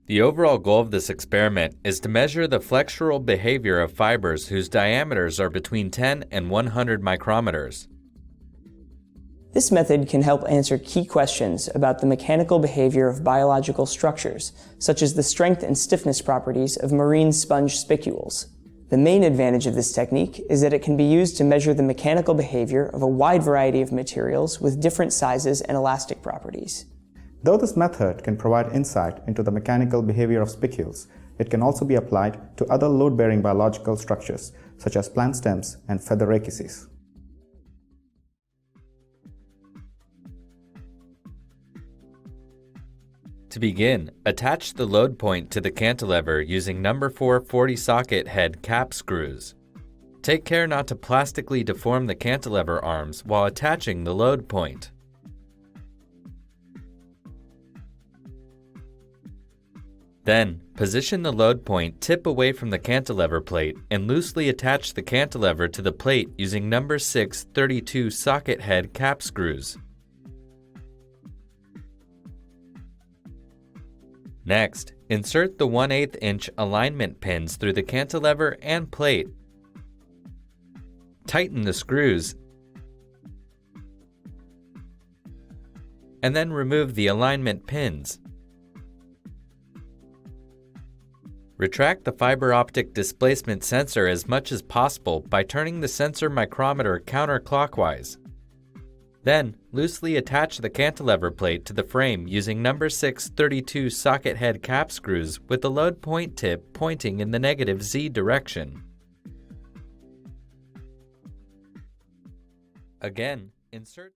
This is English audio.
The overall goal of this experiment is to measure the flexural behavior of fibers whose diameters are between 10 and 100 micrometers. This method can help answer key questions about the mechanical behavior of biological structures, such as the strength and stiffness properties of marine sponge spicules. The main advantage of this technique is that it can be used to measure the mechanical behavior of a wide variety of materials with different sizes and elastic properties. Though this method can provide insight into the mechanical behavior of spicules, it can also be applied to other load-bearing biological structures, such as plant stems and feather rachises. To begin, attach the load point to the cantilever using number 4 40 socket head cap screws. Take care not to plastically deform the cantilever arms while attaching the load point. Then, position the load point tip away from the cantilever plate and loosely attach the cantilever to the plate using number 6 32 socket head cap screws. Next, insert the 1/8 inch alignment pins through the cantilever and plate. Tighten the screws, and then remove the alignment pins. Retract the fiber optic displacement sensor as much as possible by turning the sensor micrometer counterclockwise. Then, loosely attach the cantilever plate to the frame using number 6 32 socket head cap screws with the load point tip pointing in the negative Z direction. Again, insert